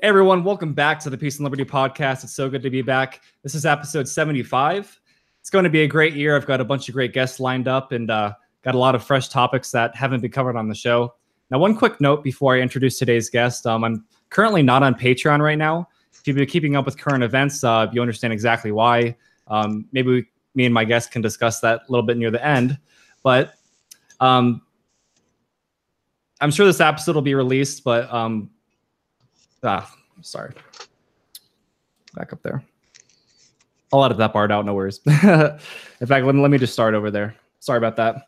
Hey everyone, welcome back to the Peace and Liberty podcast. It's so good to be back. This is episode 75. It's going to be a great year. I've got a bunch of great guests lined up and got a lot of fresh topics that haven't been covered on the show. Now, one quick note before I introduce today's guest. I'm currently not on Patreon right now. If you've been keeping up with current events, you understand exactly why. Maybe me and my guest can discuss that a little bit near the end. But I'm sure this episode will be released, but sorry. Back up there. I'll edit that part out, no worries. In fact, let me just start over there. Sorry about that.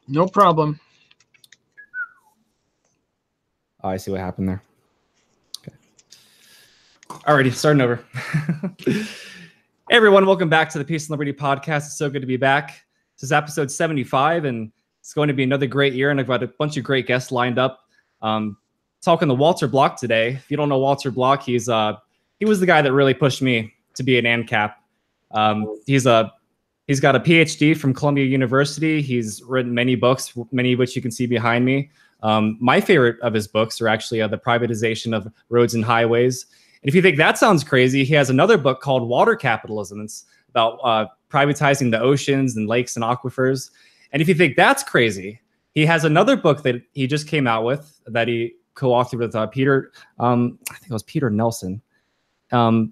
No problem. Oh, I see what happened there. Okay. Alrighty, starting over. Hey everyone, welcome back to the Peace and Liberty podcast. It's so good to be back. This is episode 75, and it's going to be another great year, and I've got a bunch of great guests lined up. Talking to Walter Block today. If you don't know Walter Block, he was the guy that really pushed me to be an ANCAP. He's got a PhD from Columbia University. He's written many books, many of which you can see behind me. My favorite of his books are actually The Privatization of Roads and Highways. And if you think that sounds crazy, he has another book called Water Capitalism. It's about privatizing the oceans and lakes and aquifers. And if you think that's crazy, he has another book that he just came out with that he co-authored with Peter, I think it was Peter Nelson. And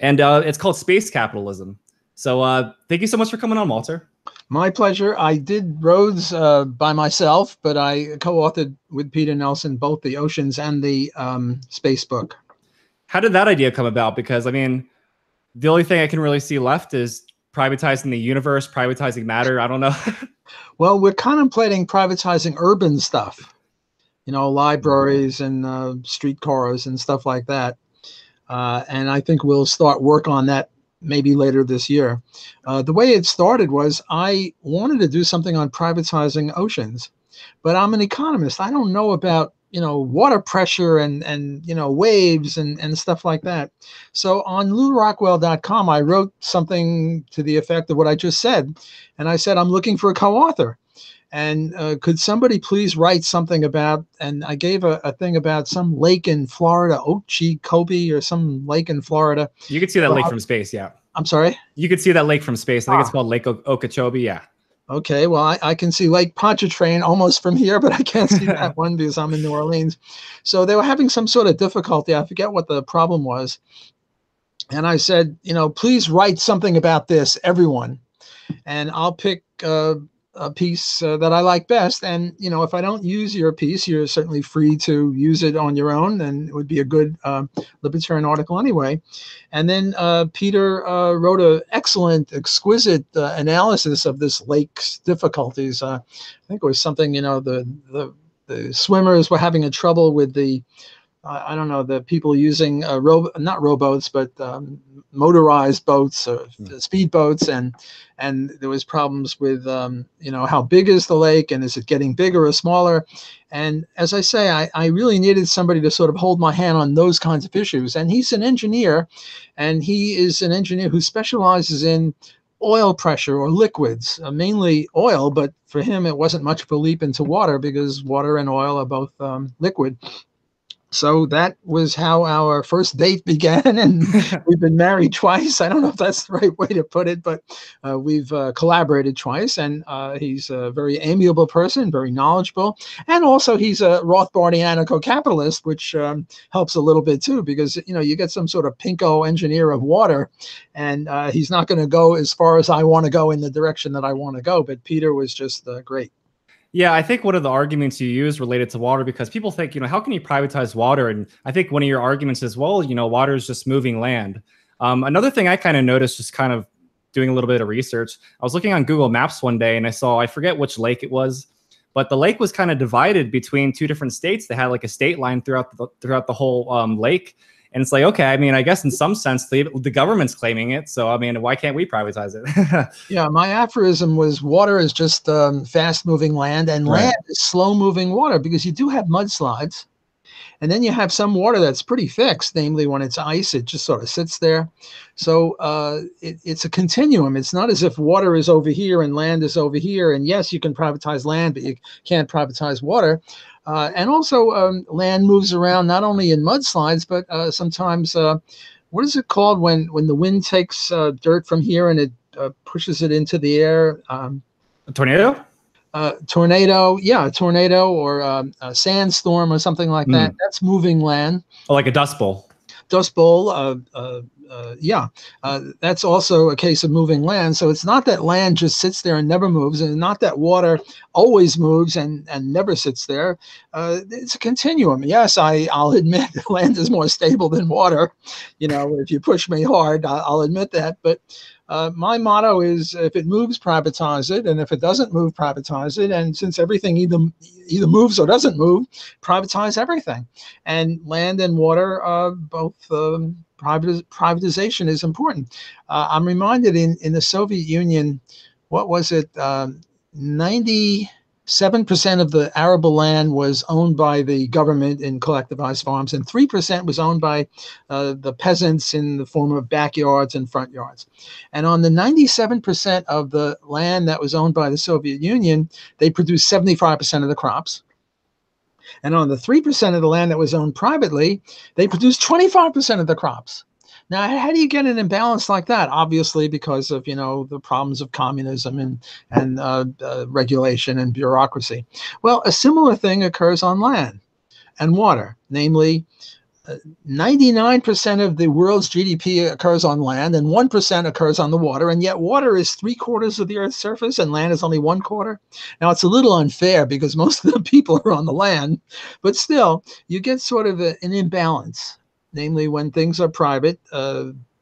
it's called Space Capitalism. So thank you so much for coming on, Walter. My pleasure. I did roads by myself, but I co-authored with Peter Nelson both the oceans and the space book. How did that idea come about? Because, I mean, the only thing I can really see left is privatizing the universe, privatizing matter. I don't know. Well, we're contemplating privatizing urban stuff. You know, libraries and streetcars and stuff like that. And I think we'll start work on that maybe later this year. The way it started was I wanted to do something on privatizing oceans, but I'm an economist. I don't know about, water pressure and waves and stuff like that. So on LouRockwell.com, I wrote something to the effect of what I just said. And I said, I'm looking for a co-author. And could somebody please write something about, and I gave a thing about some lake in Florida, Okeechobee or some lake in Florida. You could see that lake from space, yeah. I'm sorry? You could see that lake from space. I think it's called Lake Okeechobee, yeah. Okay, well, I can see Lake Pontchartrain almost from here, but I can't see that one because I'm in New Orleans. So they were having some sort of difficulty. I forget what the problem was. And I said, please write something about this, everyone. And I'll pick a piece that I like best. And, if I don't use your piece, you're certainly free to use it on your own. And it would be a good libertarian article anyway. And then Peter wrote an excellent, exquisite analysis of this lake's difficulties. I think it was something, the swimmers were having a trouble with the the people using not rowboats, but motorized boats, speedboats, and there was problems with how big is the lake and is it getting bigger or smaller? And as I say, I really needed somebody to sort of hold my hand on those kinds of issues. And he's an engineer, and he is an engineer who specializes in oil pressure or liquids, mainly oil, but for him it wasn't much of a leap into water because water and oil are both liquid. So that was how our first date began, and we've been married twice. I don't know if that's the right way to put it, but we've collaborated twice, and he's a very amiable person, very knowledgeable, and also he's a Rothbardian anarcho-capitalist, which helps a little bit too, because you get some sort of pinko engineer of water, and he's not going to go as far as I want to go in the direction that I want to go, but Peter was just great. Yeah, I think one of the arguments you use related to water, because people think, how can you privatize water? And I think one of your arguments is, well, water is just moving land. Another thing I kind of noticed, just kind of doing a little bit of research, I was looking on Google Maps one day and I forget which lake it was, but the lake was kind of divided between two different states. They had like a state line throughout the whole lake. And it's like, okay, I mean, I guess in some sense, the government's claiming it. So, I mean, why can't we privatize it? Yeah, my aphorism was water is just fast-moving land, and land is slow-moving water, because you do have mudslides. And then you have some water that's pretty fixed, namely when it's ice, it just sort of sits there. So it's a continuum. It's not as if water is over here and land is over here. And yes, you can privatize land, but you can't privatize water. And also land moves around not only in mudslides, but sometimes, what is it called when the wind takes dirt from here and it pushes it into the air? A tornado? Tornado, yeah, a tornado or a sandstorm or something like that. That's moving land. Oh, like a dust bowl. Dust bowl, yeah, that's also a case of moving land. So it's not that land just sits there and never moves, and not that water always moves and never sits there. It's a continuum. Yes, I'll admit land is more stable than water. You know, if you push me hard, I'll admit that. But my motto is, if it moves, privatize it, and if it doesn't move, privatize it. And since everything either moves or doesn't move, privatize everything. And land and water, both privatization is important. I'm reminded in the Soviet Union, what was it? 97% of the arable land was owned by the government in collectivized farms, and 3% was owned by the peasants in the form of backyards and front yards. And on the 97% of the land that was owned by the Soviet Union, they produced 75% of the crops. And on the 3% of the land that was owned privately, they produced 25% of the crops. Now, how do you get an imbalance like that? Obviously, because of, you know, the problems of communism and regulation and bureaucracy. Well, a similar thing occurs on land and water. Namely, 99% of the world's GDP occurs on land and 1% occurs on the water. And yet water is 3/4 of the Earth's surface and land is only 1/4. Now, it's a little unfair because most of the people are on the land, but still, you get sort of an imbalance. Namely, when things are private,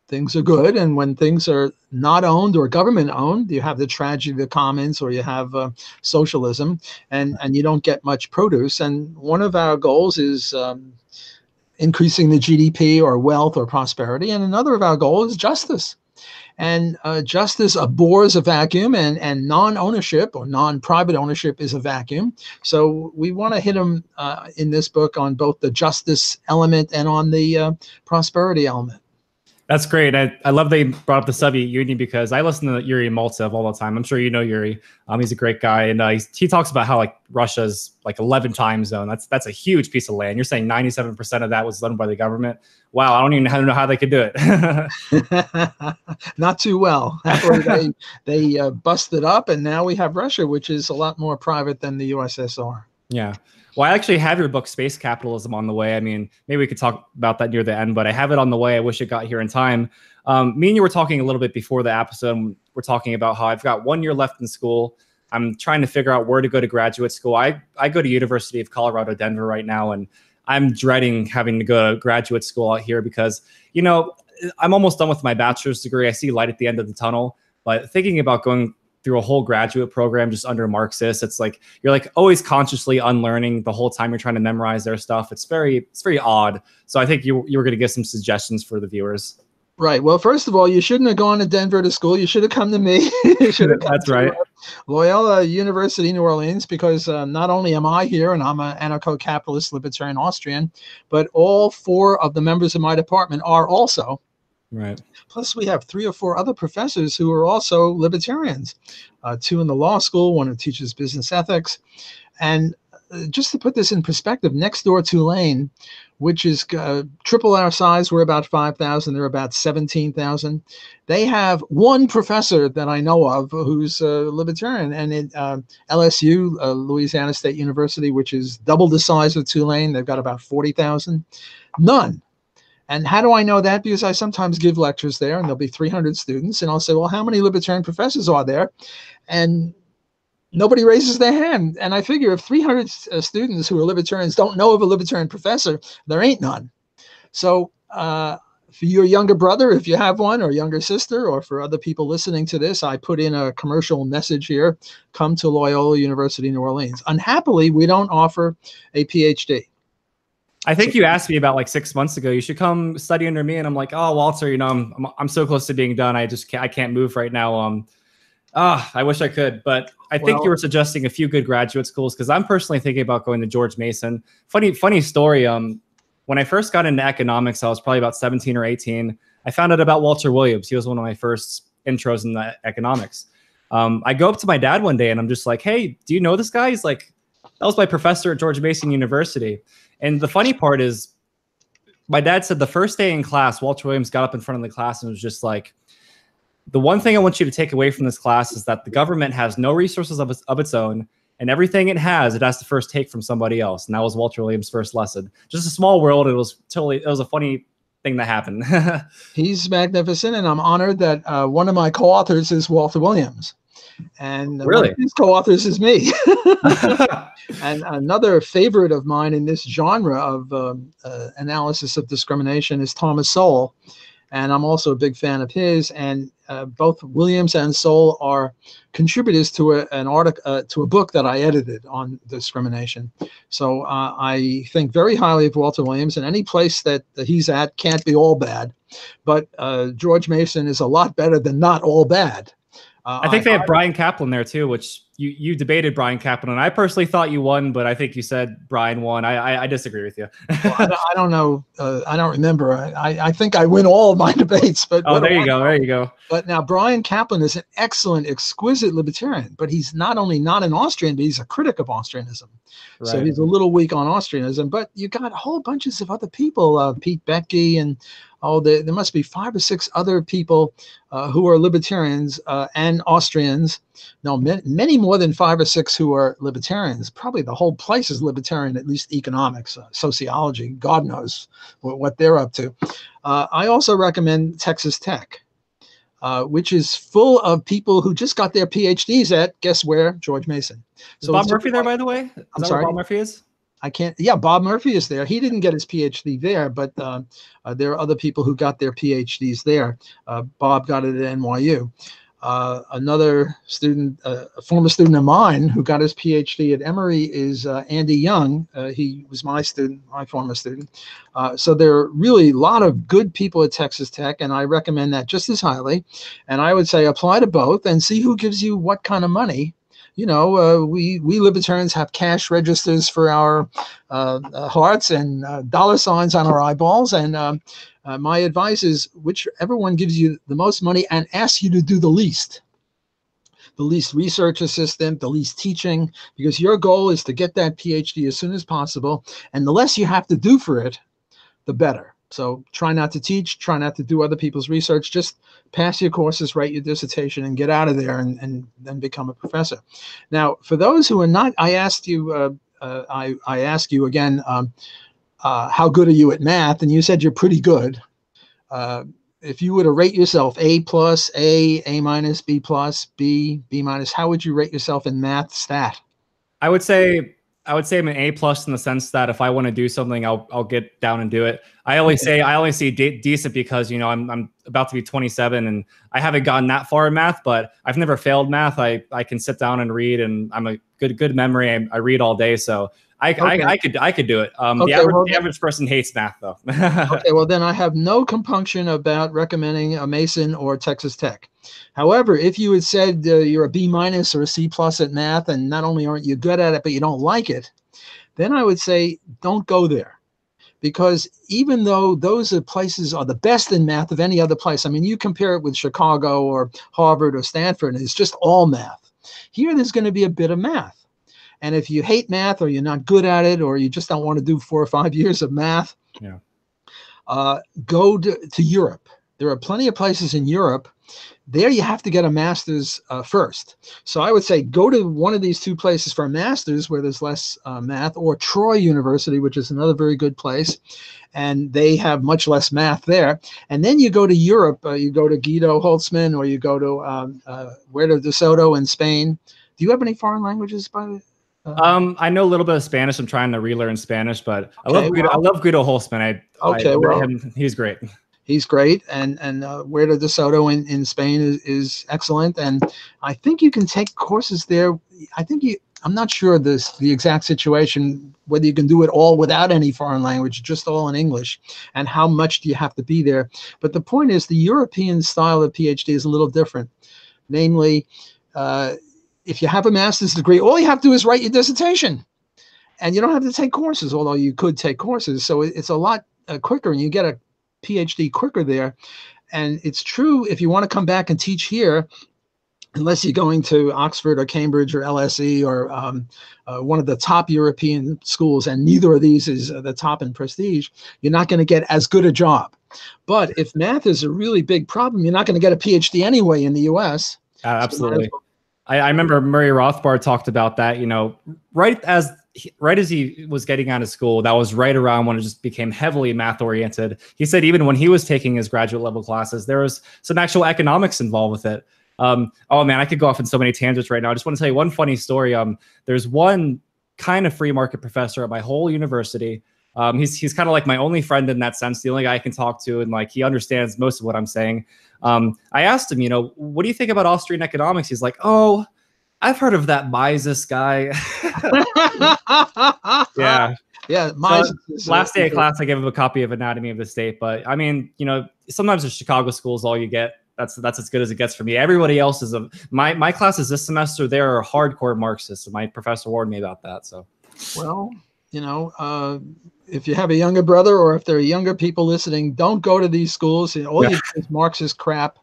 things are good. And when things are not owned or government owned, you have the tragedy of the commons, or you have socialism, and you don't get much produce. And one of our goals is increasing the GDP or wealth or prosperity. And another of our goals is justice. And justice abhors a vacuum, and non-ownership or non-private ownership is a vacuum. So we want to hit them in this book on both the justice element and on the prosperity element. That's great. I love they brought up the Soviet Union because I listen to Yuri Maltsev all the time. I'm sure you know Yuri. He's a great guy, and he talks about how like Russia's like 11 time zone. That's a huge piece of land. You're saying 97% of that was owned by the government. Wow, I don't even know how they could do it. Not too well. They busted up, and now we have Russia, which is a lot more private than the USSR. Yeah. Well, I actually have your book, Space Capitalism, on the way. I mean, maybe we could talk about that near the end, but I have it on the way. I wish it got here in time. Me and you were talking a little bit before the episode. We're talking about how I've got 1 year left in school. I'm trying to figure out where to go to graduate school. I go to University of Colorado, Denver right now, and I'm dreading having to go to graduate school out here because, you know, I'm almost done with my bachelor's degree. I see light at the end of the tunnel, but thinking about going through a whole graduate program just under Marxists, it's like you're like always consciously unlearning the whole time you're trying to memorize their stuff. It's very odd. So I think you were going to give some suggestions for the viewers. Right. Well, first of all, you shouldn't have gone to Denver to school. You should have come to me. That's right. Loyola University, New Orleans, because not only am I here and I'm an anarcho-capitalist libertarian Austrian, but all 4 of the members of my department are also. Right. Plus, we have 3 or 4 other professors who are also libertarians, 2 in the law school, 1 who teaches business ethics. And just to put this in perspective, next door Tulane, which is triple our size, we're about 5,000, they're about 17,000. They have 1 professor that I know of who's a libertarian. And at LSU, Louisiana State University, which is double the size of Tulane, they've got about 40,000. None. And how do I know that? Because I sometimes give lectures there, and there'll be 300 students, and I'll say, well, how many libertarian professors are there? And nobody raises their hand. And I figure if 300 students who are libertarians don't know of a libertarian professor, there ain't none. So for your younger brother, if you have one, or younger sister, or for other people listening to this, I put in a commercial message here: come to Loyola University, New Orleans. Unhappily, we don't offer a PhD. I think you asked me about like 6 months ago, you should come study under me. And I'm like, oh, Walter, you know, I'm so close to being done. I can't move right now. I wish I could, but I think you were suggesting a few good graduate schools, because I'm personally thinking about going to George Mason. Funny story. When I first got into economics, I was probably about 17 or 18. I found out about Walter Williams. He was one of my first intros in economics. I go up to my dad one day and I'm just like, hey, do you know this guy? He's like, That was my professor at George Mason University. And the funny part is, my dad said the first day in class, Walter Williams got up in front of the class and was just like, the one thing I want you to take away from this class is that the government has no resources of its own, and everything it has to first take from somebody else. And that was Walter Williams' first lesson. Just a small world. It was a funny thing that happened. He's magnificent, and I'm honored that one of my co-authors is Walter Williams. And really? one of his co-authors is me. And another favorite of mine in this genre of analysis of discrimination is Thomas Sowell. And I'm also a big fan of his. And both Williams and Sowell are contributors to a book that I edited on discrimination. So I think very highly of Walter Williams, and any place that he's at can't be all bad. But George Mason is a lot better than not all bad. I think they have Bryan Caplan there too, which you debated Bryan Caplan. I personally thought you won, but I think you said Bryan won. I disagree with you. Well, I don't know. I don't remember. I think I win all of my debates. But there you go. There you go. But now Bryan Caplan is an excellent, exquisite libertarian. But he's not only not an Austrian, but he's a critic of Austrianism. Right. So he's a little weak on Austrianism. But you got whole bunches of other people, Pete Boettke, and there must be 5 or 6 other people who are libertarians and Austrians. No, many more than 5 or 6 who are libertarians. Probably the whole place is libertarian, at least economics, sociology. God knows what they're up to. I also recommend Texas Tech, which is full of people who just got their PhDs at, guess where? George Mason. So is Bob Murphy there, by the way? I'm sorry? Bob Murphy is? I can't. Yeah, Bob Murphy is there. He didn't get his PhD there, but there are other people who got their PhDs there. Bob got it at NYU. Another student, a former student of mine who got his PhD at Emory is Andy Young. He was my student, my former student. So there are really a lot of good people at Texas Tech, and I recommend that just as highly. And I would say apply to both and see who gives you what kind of money. You know, we libertarians have cash registers for our hearts and dollar signs on our eyeballs. And my advice is whichever one gives you the most money and asks you to do the least research assistant, the least teaching, because your goal is to get that PhD as soon as possible. And the less you have to do for it, the better. So try not to teach, try not to do other people's research, just pass your courses, write your dissertation, and get out of there and then become a professor. Now, for those who are not, I asked you, I ask you again, how good are you at math? And you said you're pretty good. If you were to rate yourself A+, A minus, B+, B minus, how would you rate yourself in math stat? I would say I'm an A+ in the sense that if I want to do something, I'll get down and do it. I always see decent because, you know, I'm about to be 27 and I haven't gotten that far in math, but I've never failed math. I can sit down and read, and I'm a good memory. I read all day, so I could do it. The average person hates math though. Okay, well then I have no compunction about recommending a Mason or Texas Tech. However, if you had said you're a B- or a C+ at math, and not only aren't you good at it, but you don't like it, then I would say don't go there. Because even though those places are the best in math of any other place, I mean, you compare it with Chicago or Harvard or Stanford, and it's just all math. Here, there's going to be a bit of math. And if you hate math, or you're not good at it, or you just don't want to do 4 or 5 years of math, go to Europe. There are plenty of places in Europe. There you have to get a master's first. So I would say go to one of these 2 places for a master's where there's less math, or Troy University, which is another very good place. And they have much less math there. And then you go to Europe. You go to Guido Holtzman, or you go to Huerta de Soto in Spain. Do you have any foreign languages by I know a little bit of Spanish. I'm trying to relearn Spanish, but I love Guido Holtzman. He's great. He's great, and Huerta de Soto in Spain is excellent, and I think you can take courses there. I'm not sure the exact situation, whether you can do it all without any foreign language, just all in English, and how much do you have to be there. But the point is, the European style of PhD is a little different. Namely, if you have a master's degree, all you have to do is write your dissertation, and you don't have to take courses, although you could take courses. So it's a lot quicker, and you get a PhD quicker there. And it's true, if you want to come back and teach here, unless you're going to Oxford or Cambridge or LSE or one of the top European schools, and neither of these is the top in prestige, you're not going to get as good a job. But if math is a really big problem, you're not going to get a PhD anyway in the US. Absolutely. So I remember Murray Rothbard talked about that, you know, right as he was getting out of school, that was right around when it just became heavily math oriented. He said even when he was taking his graduate level classes, there was some actual economics involved with it. Oh man, I could go off in so many tangents right now. I just want to tell you one funny story. There's one kind of free market professor at my whole university. He's kind of like my only friend in that sense, the only guy I can talk to, and like he understands most of what I'm saying. I asked him, you know, what do you think about Austrian economics? He's like, oh, I've heard of that Mises guy. Yeah. Yeah. Mises, last day of class, I gave him a copy of Anatomy of the State. But I mean, you know, sometimes the Chicago school is all you get. That's as good as it gets for me. Everybody else is my classes this semester, they're hardcore Marxists. And my professor warned me about that. So, well, you know, if you have a younger brother or if there are younger people listening, don't go to these schools. All you do is Marxist crap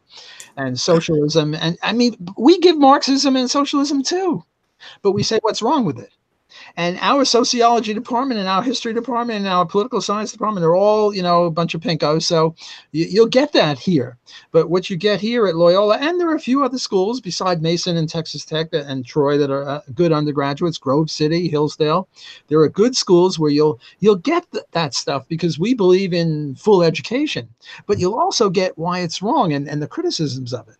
and socialism. And I mean, we give Marxism and socialism too, but we say what's wrong with it. And our sociology department and our history department and our political science department are all, you know, a bunch of pinkos. So you'll get that here. But what you get here at Loyola, and there are a few other schools beside Mason and Texas Tech and Troy that are good undergraduates, Grove City, Hillsdale. There are good schools where you'll get that stuff because we believe in full education. But you'll also get why it's wrong and the criticisms of it.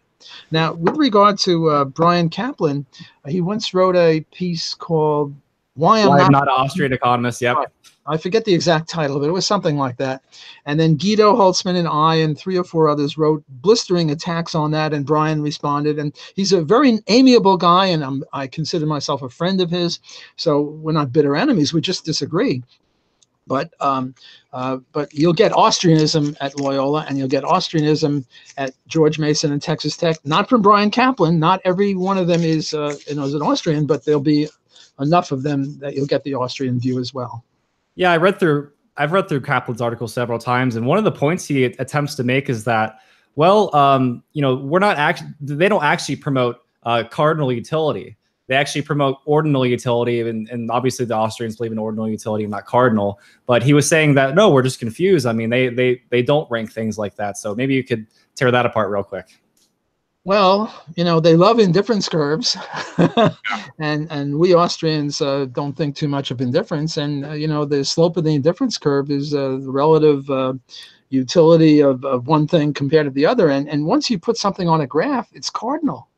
Now, with regard to Bryan Caplan, he once wrote a piece called Why I'm Not an Austrian Economist. Yep. I forget the exact title, but it was something like that. And then Guido Holtzman and I and 3 or 4 others wrote blistering attacks on that, and Bryan responded. And he's a very amiable guy, and I consider myself a friend of his. So we're not bitter enemies. We just disagree. But you'll get Austrianism at Loyola, and you'll get Austrianism at George Mason and Texas Tech. Not from Bryan Caplan. Not every one of them is an Austrian, but there'll be enough of them that you'll get the Austrian view as well. Yeah, I've read through Caplan's article several times, and one of the points he attempts to make is that, well, you know, they don't actually promote cardinal utility. They actually promote ordinal utility, and obviously the Austrians believe in ordinal utility and not cardinal. But he was saying that no, we're just confused. I mean, they don't rank things like that. So maybe you could tear that apart real quick. Well, you know, they love indifference curves, and we Austrians don't think too much of indifference. And, you know, the slope of the indifference curve is the relative utility of one thing compared to the other. And once you put something on a graph, it's cardinal.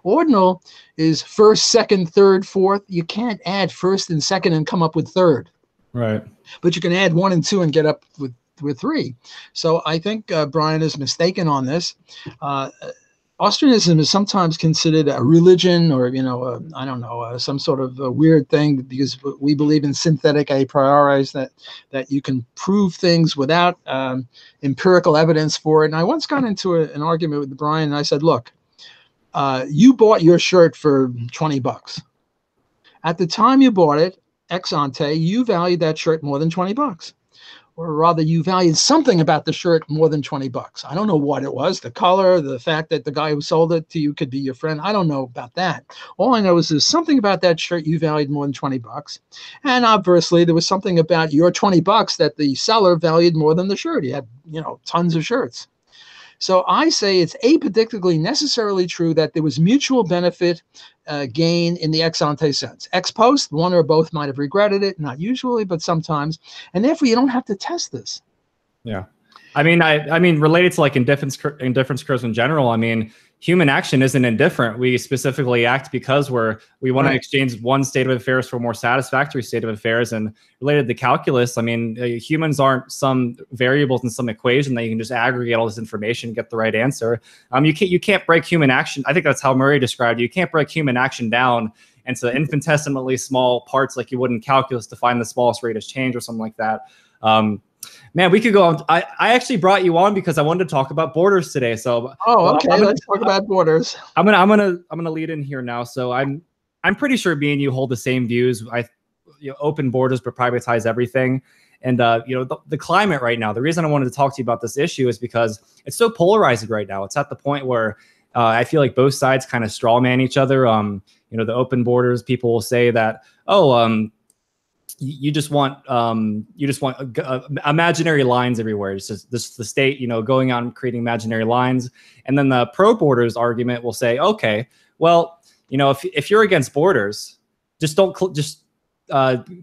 Ordinal is first, second, third, fourth. You can't add first and second and come up with third. Right. But you can add 1 and 2 and get up with 3. So I think Bryan is mistaken on this. Austrianism is sometimes considered a religion, or, you know, I don't know, some sort of a weird thing, because we believe in synthetic a priori's, that you can prove things without empirical evidence for it. And I once got into an argument with Bryan, and I said, look, you bought your shirt for $20. At the time you bought it, ex ante, you valued that shirt more than $20. Or rather, you valued something about the shirt more than $20. I don't know what it was, the color, the fact that the guy who sold it to you could be your friend. I don't know about that. All I know is there's something about that shirt you valued more than $20. And obviously, there was something about your $20 that the seller valued more than the shirt. He had, you know, tons of shirts. So I say it's apodictically necessarily true that there was mutual benefit gain in the ex ante sense. Ex post, one or both might have regretted it, not usually, but sometimes. And therefore, you don't have to test this. Yeah. I mean, related to like indifference curves in general, I mean, human action isn't indifferent. We specifically act because we want to exchange one state of affairs for a more satisfactory state of affairs. And related to calculus, I mean, humans aren't some variables in some equation that you can just aggregate all this information and get the right answer. You can't break human action. I think that's how Murray described it. You can't break human action down into infinitesimally small parts like you would in calculus to find the smallest rate of change or something like that. Man, we could go on. I actually brought you on because I wanted to talk about borders today. So okay, let's talk about borders. I'm gonna lead in here now. So I'm pretty sure me and you hold the same views. Open borders but privatize everything. And the climate right now. The reason I wanted to talk to you about this issue is because it's so polarizing right now. It's at the point where I feel like both sides kind of straw man each other. The open borders, people will say that, you just want imaginary lines everywhere. It's just the state, going on creating imaginary lines. And then the pro borders argument will say, okay, well, if you're against borders, just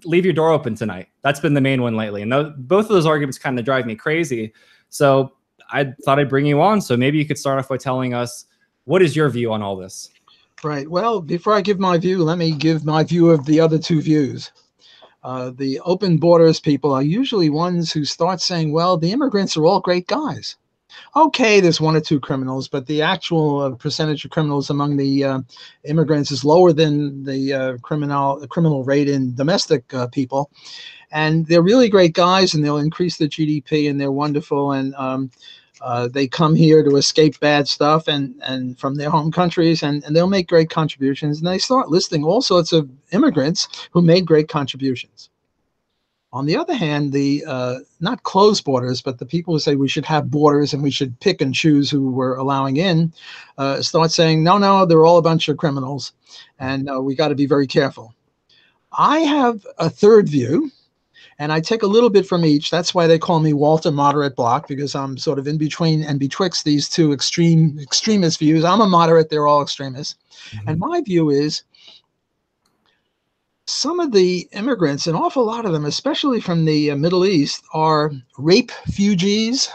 leave your door open tonight. That's been the main one lately. And both of those arguments kind of drive me crazy. So I thought I'd bring you on. So maybe you could start off by telling us, what is your view on all this? Right. Well, before I give my view, let me give my view of the other two views. The open borders people are usually ones who start saying, well, the immigrants are all great guys. Okay, there's one or two criminals, but the actual percentage of criminals among the immigrants is lower than the criminal rate in domestic people. And they're really great guys, and they'll increase the GDP, and they're wonderful. And they come here to escape bad stuff and from their home countries, and they'll make great contributions. And they start listing all sorts of immigrants who made great contributions. On the other hand, the not closed borders, but the people who say we should have borders and we should pick and choose who we're allowing in, start saying, no, they're all a bunch of criminals, and we got to be very careful. I have a third view, and I take a little bit from each. That's why they call me Walter Moderate Block, because I'm sort of in between and betwixt these two extremist views. I'm a moderate, they're all extremists. Mm-hmm. And my view is some of the immigrants, an awful lot of them, especially from the Middle East, are rape fugees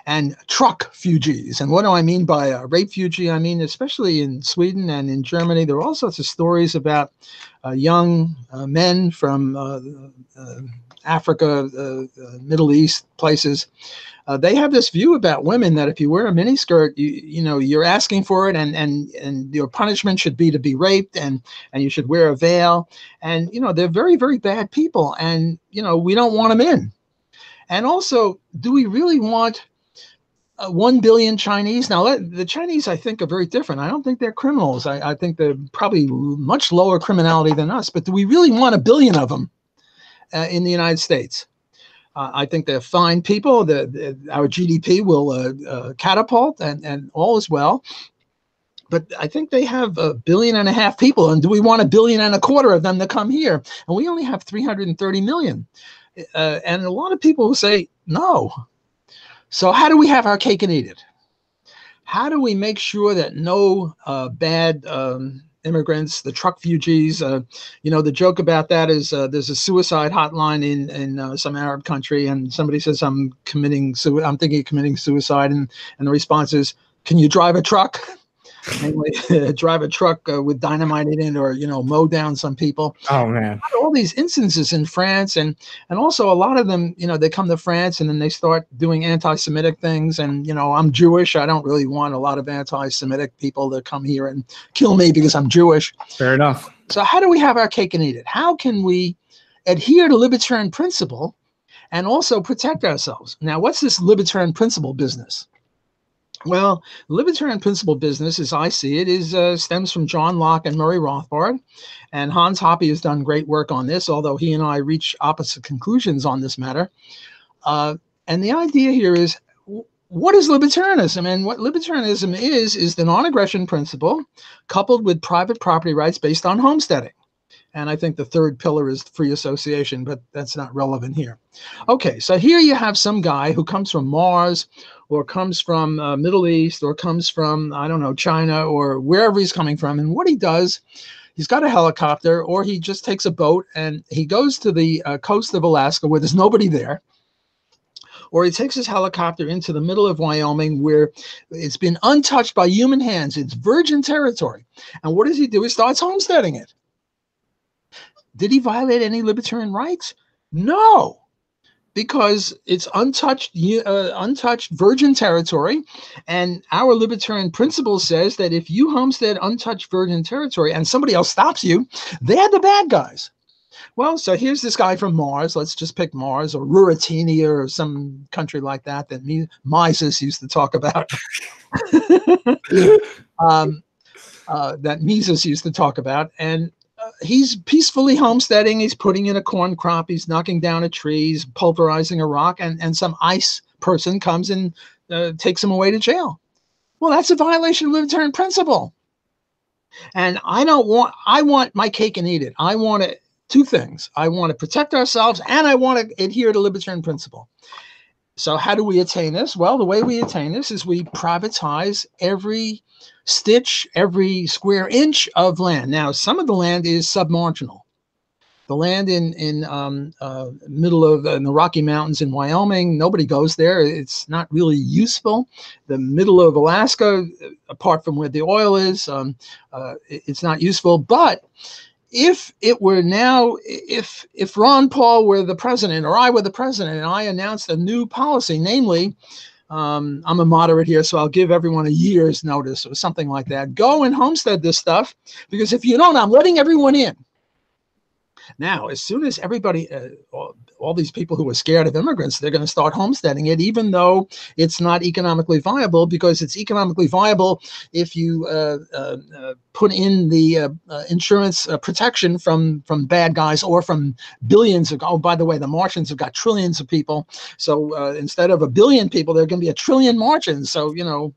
and truck fugees. And what do I mean by a rape fugee? I mean, especially in Sweden and in Germany, there are all sorts of stories about young men from Africa, Middle East places. They have this view about women that if you wear a miniskirt, you're asking for it, and your punishment should be to be raped, and you should wear a veil. And they're very, very bad people, and we don't want them in. And also, do we really want 1 billion Chinese? Now, the Chinese, I think, are very different. I don't think they're criminals. I think they're probably much lower criminality than us. But do we really want 1 billion of them in the United States? I think they're fine people. Our GDP will catapult, and all is well. But I think they have 1.5 billion people. And do we want 1.25 billion of them to come here? And we only have 330 million. And a lot of people will say, no. So how do we have our cake and eat it? How do we make sure that no bad immigrants, the truck fugees, the joke about that is there's a suicide hotline in some Arab country, and somebody says, I'm thinking of committing suicide, and the response is, can you drive a truck? Anyway, drive a truck with dynamite in it, or mow down some people. Oh man! All these instances in France, and also a lot of them, they come to France and then they start doing anti-Semitic things. And I'm Jewish. I don't really want a lot of anti-Semitic people to come here and kill me because I'm Jewish. Fair enough. So how do we have our cake and eat it? How can we adhere to libertarian principle and also protect ourselves? Now, what's this libertarian principle business? Well, libertarian principle business, as I see it, stems from John Locke and Murray Rothbard. And Hans Hoppe has done great work on this, although he and I reach opposite conclusions on this matter. And the idea here is, what is libertarianism? And what libertarianism is the non-aggression principle coupled with private property rights based on homesteading. And I think the third pillar is free association, but that's not relevant here. Okay, so here you have some guy who comes from Mars, or comes from Middle East, or comes from, I don't know, China, or wherever he's coming from. And what he does, he's got a helicopter, or he just takes a boat and he goes to the coast of Alaska where there's nobody there. Or he takes his helicopter into the middle of Wyoming where it's been untouched by human hands. It's virgin territory. And what does he do? He starts homesteading it. Did he violate any libertarian rights? No, because it's untouched virgin territory. And our libertarian principle says that if you homestead untouched virgin territory and somebody else stops you, they're the bad guys. Well, so here's this guy from Mars. Let's just pick Mars or Ruritania or some country like that Mises used to talk about. That Mises used to talk about. And he's peacefully homesteading. He's putting in a corn crop. He's knocking down a tree. He's pulverizing a rock. And some ICE person comes and takes him away to jail. Well, that's a violation of libertarian principle. And I want my cake and eat it. I want it, two things. I want to protect ourselves and I want to adhere to libertarian principle. So how do we attain this? Well, the way we attain this is we privatize every stitch, every square inch of land. Now, some of the land is submarginal. The land in middle of in the Rocky Mountains in Wyoming, nobody goes there. It's not really useful. The middle of Alaska, apart from where the oil is, it's not useful. But if it were now, if Ron Paul were the president or I were the president and I announced a new policy, namely, I'm a moderate here, so I'll give everyone a year's notice or something like that. Go and homestead this stuff, because if you don't, I'm letting everyone in. Now, as soon as everybody, all these people who are scared of immigrants, they're going to start homesteading it, even though it's not economically viable, because it's economically viable if you put in the insurance protection from bad guys or from billions of, oh, by the way, the Martians have got trillions of people. So instead of 1 billion people, there are going to be 1 trillion Martians. So, you know,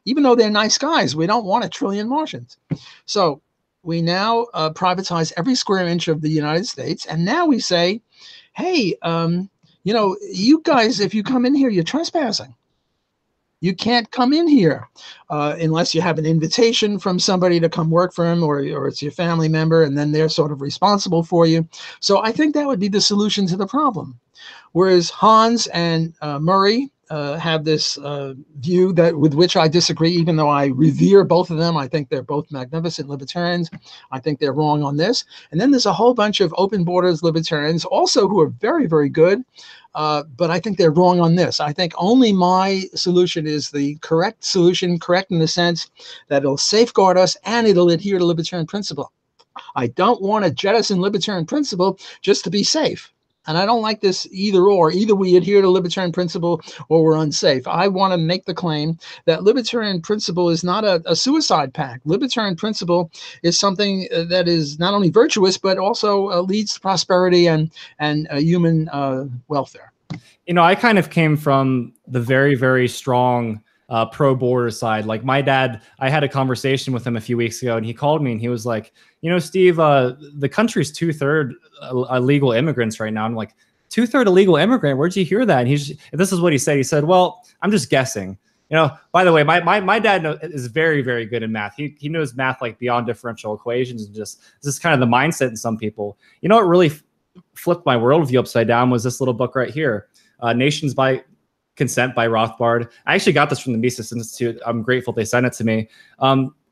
even though they're nice guys, we don't want 1 trillion Martians. So we now privatize every square inch of the United States. And now we say, hey, you know, you guys, if you come in here, you're trespassing. You can't come in here unless you have an invitation from somebody to come work for him, or it's your family member, and then they're sort of responsible for you. So I think that would be the solution to the problem. Whereas Hans and Murray have this view that with which I disagree, even though I revere both of them. I think they're both magnificent libertarians. I think they're wrong on this. And then there's a whole bunch of open borders libertarians also who are very, very good. But I think they're wrong on this. I think only my solution is the correct solution, correct in the sense that it'll safeguard us and it'll adhere to libertarian principle. I don't want to jettison libertarian principle just to be safe. And I don't like this either or. Either we adhere to libertarian principle or we're unsafe. I want to make the claim that libertarian principle is not a suicide pact. Libertarian principle is something that is not only virtuous, but also leads to prosperity and human welfare. You know, I kind of came from the very, very strong pro-border side. Like my dad, I had a conversation with him a few weeks ago, and he called me and he was like, you know, Steve, the country's 2/3 illegal immigrants right now. I'm like, 2/3 illegal immigrant? Where'd you hear that? And this is what he said. He said, well, I'm just guessing. You know, by the way, my dad is very, very good in math. He knows math like beyond differential equations, and just this is kind of the mindset in some people. You know what really flipped my worldview upside down was this little book right here, Nations by Consent by Rothbard. I actually got this from the Mises Institute. I'm grateful they sent it to me.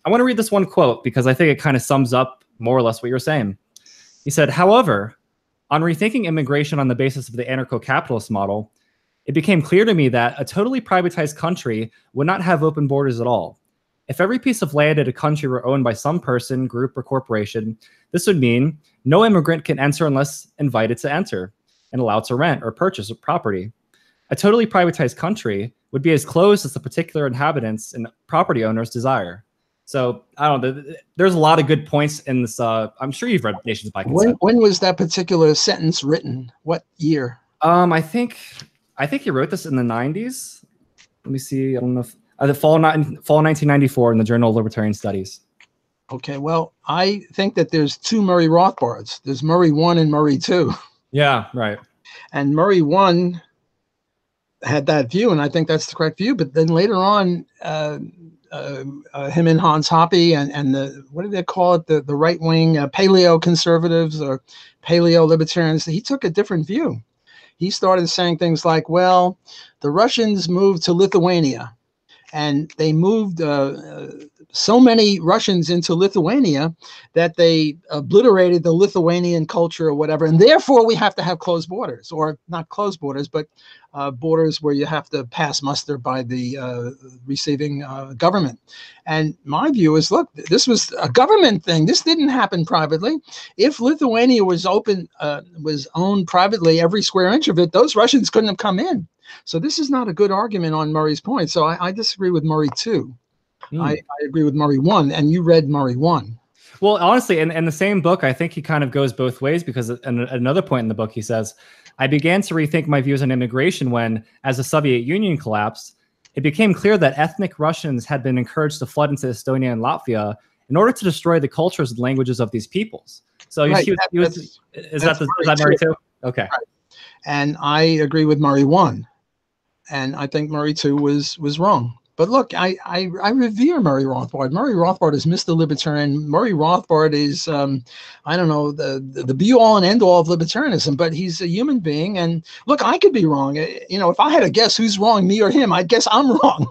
I want to read this one quote because I think it kind of sums up more or less what you're saying. He said, however, on rethinking immigration on the basis of the anarcho-capitalist model, it became clear to me that a totally privatized country would not have open borders at all. If every piece of land in a country were owned by some person, group, or corporation, this would mean no immigrant can enter unless invited to enter and allowed to rent or purchase a property. A totally privatized country would be as closed as the particular inhabitants and property owners desire. So I don't know. There's a lot of good points in this. I'm sure you've read Nations by Consent. When was that particular sentence written? What year? I think he wrote this in the 90s. Let me see. I don't know if the fall 1994 in the Journal of Libertarian Studies. Okay. Well, I think that there's two Murray Rothbards. There's Murray 1 and Murray 2. Yeah, right. And Murray 1 had that view, and I think that's the correct view. But then later on, him and Hans Hoppe and the, what do they call it, the right wing paleo conservatives or paleo libertarians, he took a different view. He started saying things like, well, the Russians moved to Lithuania, and they moved so many Russians into Lithuania that they obliterated the Lithuanian culture or whatever. And therefore, we have to have closed borders, or not closed borders, but borders where you have to pass muster by the receiving government. And my view is, look, this was a government thing. This didn't happen privately. If Lithuania was owned privately, every square inch of it, those Russians couldn't have come in. So this is not a good argument on Murray's point. So I disagree with Murray 2. I agree with Murray 1, and you read Murray 1. Well, honestly, in the same book, I think he kind of goes both ways, because at another point in the book, he says, I began to rethink my views on immigration when, as the Soviet Union collapsed, it became clear that ethnic Russians had been encouraged to flood into Estonia and Latvia in order to destroy the cultures and languages of these peoples. So Right. is that Murray too? Okay. Right. And I agree with Murray 1. And I think Murray 2 was wrong. But look, I revere Murray Rothbard. Murray Rothbard is Mr. Libertarian. Murray Rothbard is, I don't know, the be-all and end-all of libertarianism, but he's a human being. And look, I could be wrong. You know, if I had to guess who's wrong, me or him, I'd guess I'm wrong.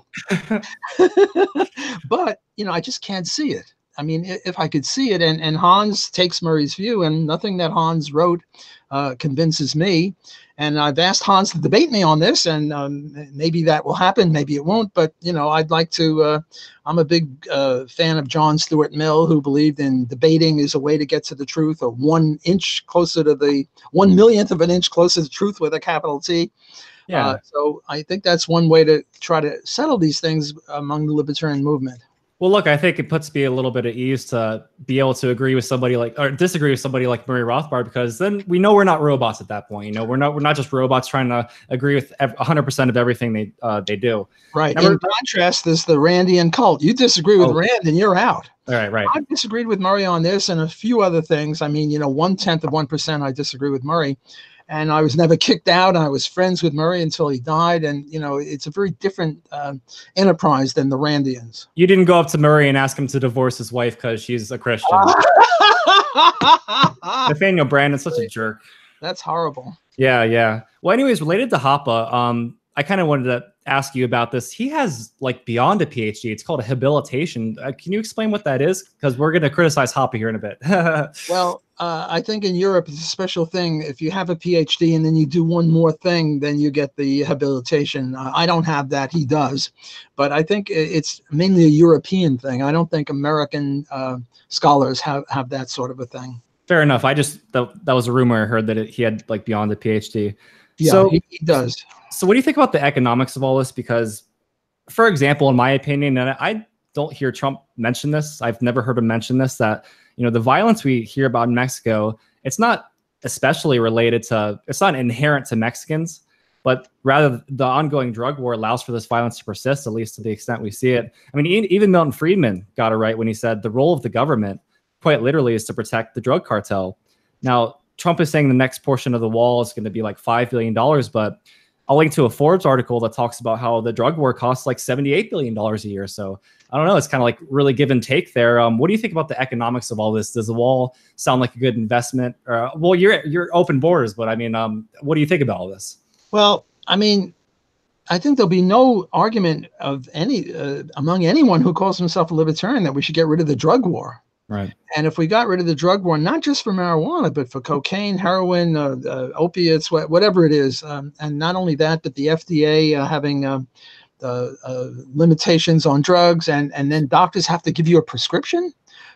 But, you know, I just can't see it. I mean, if I could see it, and Hans takes Murray's view, and nothing that Hans wrote convinces me. And I've asked Hans to debate me on this, and maybe that will happen, maybe it won't. But, you know, I'd like to, I'm a big fan of John Stuart Mill, who believed in debating is a way to get to the truth, or 1 inch closer to the 1/1,000,000th of an inch closer to truth with a capital T. Yeah. So I think that's one way to try to settle these things among the libertarian movement. Well, look, I think it puts me a little bit at ease to be able to agree with somebody like, or disagree with somebody like Murray Rothbard, because then we know we're not robots at that point. You know, we're not just robots trying to agree with 100% of everything they do. Right. In contrast, there's the Randian cult. You disagree with Rand, and you're out. All right, right. I've disagreed with Murray on this and a few other things. I mean, you know, 1/10 of 1% I disagree with Murray. And I was never kicked out. I was friends with Murray until he died. And, you know, it's a very different enterprise than the Randians. You didn't go up to Murray and ask him to divorce his wife because she's a Christian. Nathaniel Brandon's such a jerk. That's horrible. Yeah, yeah. Well, anyways, related to Hoppe, I kind of wanted to ask you about this. He has like beyond a PhD. It's called a habilitation. Can you explain what that is? Because we're going to criticize Hoppe here in a bit. Well, I think in Europe it's a special thing. If you have a PhD and then you do one more thing, then you get the habilitation. I don't have that. He does. But I think it's mainly a European thing. I don't think American scholars have that sort of a thing. Fair enough. That was a rumor I heard that he had like beyond a PhD. Yeah, so, he does. So what do you think about the economics of all this? Because, for example, in my opinion, and I don't hear Trump mention this, I've never heard him mention this, that, you know, the violence we hear about in Mexico, it's not especially related to, it's not inherent to Mexicans, but rather the ongoing drug war allows for this violence to persist, at least to the extent we see it. I mean, even Milton Friedman got it right when he said the role of the government, quite literally, is to protect the drug cartel. Now, Trump is saying the next portion of the wall is going to be like $5 billion, but I'll link to a Forbes article that talks about how the drug war costs like $78 billion a year. So I don't know. It's kind of like really give and take there. What do you think about the economics of all this? Does the wall sound like a good investment? Well, you're open borders, but I mean, what do you think about all this? Well, I mean, I think there'll be no argument of any among anyone who calls himself a libertarian that we should get rid of the drug war. Right. And if we got rid of the drug war, not just for marijuana, but for cocaine, heroin, opiates, whatever it is, and not only that, but the FDA having limitations on drugs, and then doctors have to give you a prescription.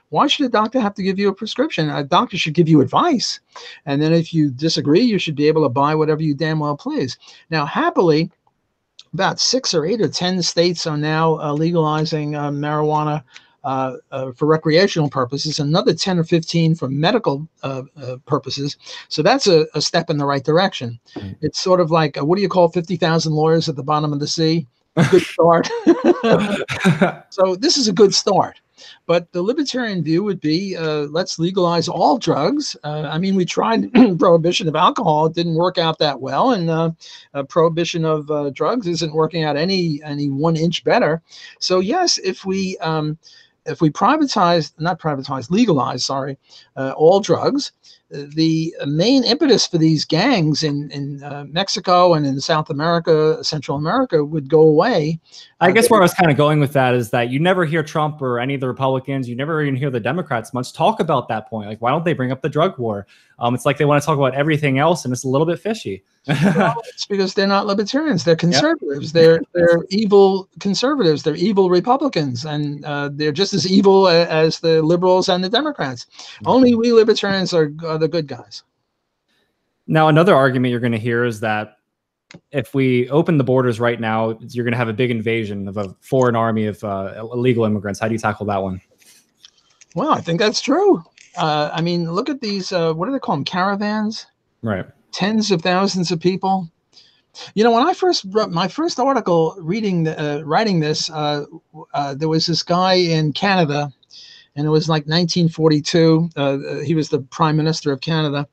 Why should a doctor have to give you a prescription? A doctor should give you advice. And then if you disagree, you should be able to buy whatever you damn well please. Now, happily, about 6 or 8 or 10 states are now legalizing marijuana for recreational purposes, another 10 or 15 for medical purposes. So that's a step in the right direction. It's sort of like, what do you call 50,000 lawyers at the bottom of the sea? Good start. So this is a good start. But the libertarian view would be, let's legalize all drugs. I mean, we tried prohibition of alcohol. It didn't work out that well. And prohibition of drugs isn't working out any 1 inch better. So yes, if we legalize all drugs, the main impetus for these gangs in Mexico and in South America, Central America, would go away. I guess where I was kind of going with that is that you never hear Trump or any of the Republicans, you never even hear the Democrats much talk about that point. Like, why don't they bring up the drug war? It's like they want to talk about everything else, and it's a little bit fishy. Well, it's because they're not libertarians. They're conservatives. Yep. They're evil conservatives. They're evil Republicans, and they're just as evil as the liberals and the Democrats. Mm-hmm. Only we libertarians are the good guys. Now, another argument you're going to hear is that if we open the borders right now, you're going to have a big invasion of a foreign army of illegal immigrants. How do you tackle that one? Well, I think that's true. I mean, look at these, what do they call them? Caravans? Right. Tens of thousands of people. You know, when I first wrote my first article writing this, there was this guy in Canada, and it was like 1942. He was the Prime Minister of Canada,